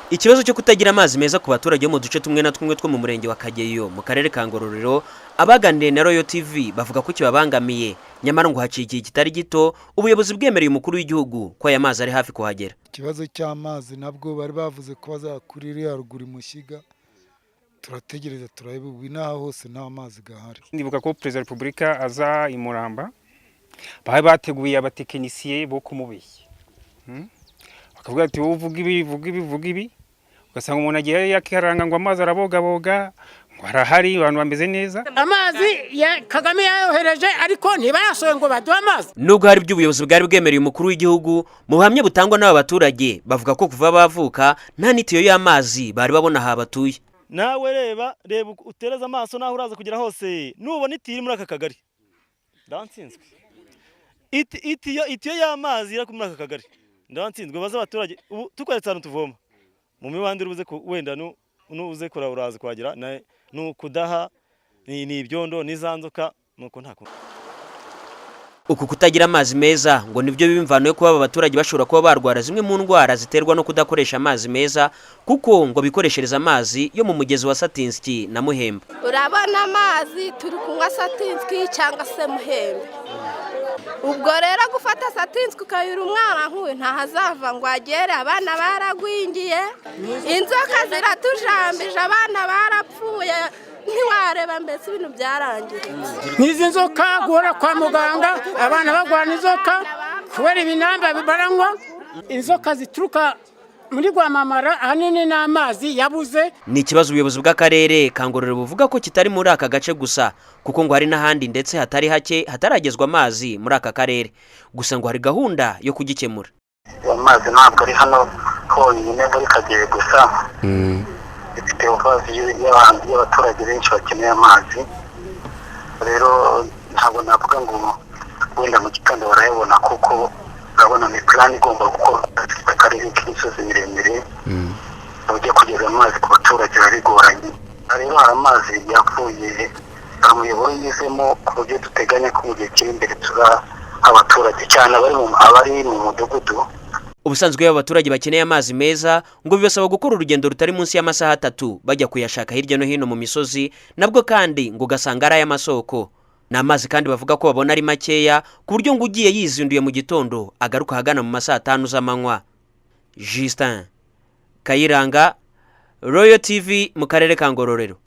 Ikibazo cyo kutagira amazi meza ku baturage bo mu duce tumwe na tumwe two mu murenge wa Kageyo mu karere ka Ngororero, abaganiriye na Royal TV bavuga ko kibabangamiye, nyamara ngo haciye igihe kitari gito ubuyobozi bwemereye umukuru w'igihugu ko aya mazi ari hafi kuhagera. Ikibazo cy'amazi nabwo bari bavuze ko bazakurira yaruguru Mushiga, turategereza turebe ubu naho hose nta mazi gahari. Ndibuka ko Perezida wa Repubulika aza i Muramba, bahe bateguye abatekinisiye bo kumubeshya, bakavuga ati uvuga ibi ugasanga umuntu agiye yakaranga ngo amazi arabogaboga ngo arahari abantu bameze neza. Amazi ya Kagame yayohereje ariko ntibayasoye ngo baduhe amazi. Nubwo hari by'ubuyobozi bwari bwemereye umukuru w'igihugu, mu buhamya butangwa n'aba baturage bavuga ko kuva bavuka nta nitiyo y'amazi bari babona aha batuye. Nawe reba utereza amaso naho uraza kugera hose nubona itiri muri aka kagari ndansinzwe. Itiyo y'amazi ira muri aka kagari ndansinzwe. Baza abaturage tukweretse ahantu tuvoma mu mibande uruze wenda nuze kora uraza kwagira nukudaha ni ibyondo nizanzoka nuko nta. Uku kutagira amazi meza ngo nibyo bimvano yo kuba abaturage bashobora kuba barwara zimwe mu ndwara ziterwa no kudakoresha amazi meza, kuko ngo bikoreshereza amazi yo mu mugezi wa Satinski na Muhembe. Urabona amazi turi kunywa Satinski cyangwa se Muhembe. Ubwo rero gufata Satinski ukayura umwana nk'uyu ntahazava ngo agere, abana baragwingiye, inzoka ziratujambije, abana barapfuye, ntiwareba mbese ibintu byarangiye. Nizi nzoka guhora kwa muganga, abana bagwana inzoka kubera ibinamba bibaranywa, inzoka zituruka muri Rwamamara ahanini n'amazi yabuze. Ni ikibazo ubuyobozi bw'akarere ka Ngororero buvuga ko kitari muri aka gace gusa, kuko ngo hari n'ahandi ndetse hatari hake hataragezwa amazi muri aka karere, gusa ngo hari gahunda yo kugikemura. Amazi ntabwo ari hano honyine muri Kageyo gusa, ifite ubuvazi y'abaturage benshi bakeneye amazi. Rero ntabwo navuga ngo wenda mu gitondo barayabona, kuko urabona ni plan igomba gukorwa akarere k'imisozi miremire ujya kugeza amazi ku baturage barigoranye. Rero hari amazi yapfuye umuyoboro yizemo, ku buryo duteganya ko mu gihe kiri imbere tuza abaturage cyane abari mu mudugudu. Ubusanzwe y'abaturage bakeneye amazi meza ngo bibasaba gukora urugendo rutari munsi y'amasaha 3 bajya kuyashaka hirya no hino mu misozi, nabwo kandi ngo gasanga ari amasoko. Ni amazi kandi bavuga ko babona ari makeya, ku buryo ngo ugiye yizinduye mu gitondo agaruka hagana mu masaha 5 z'amanywa. Justin Kayiranga, Royal TV mu karere ka Ngororero.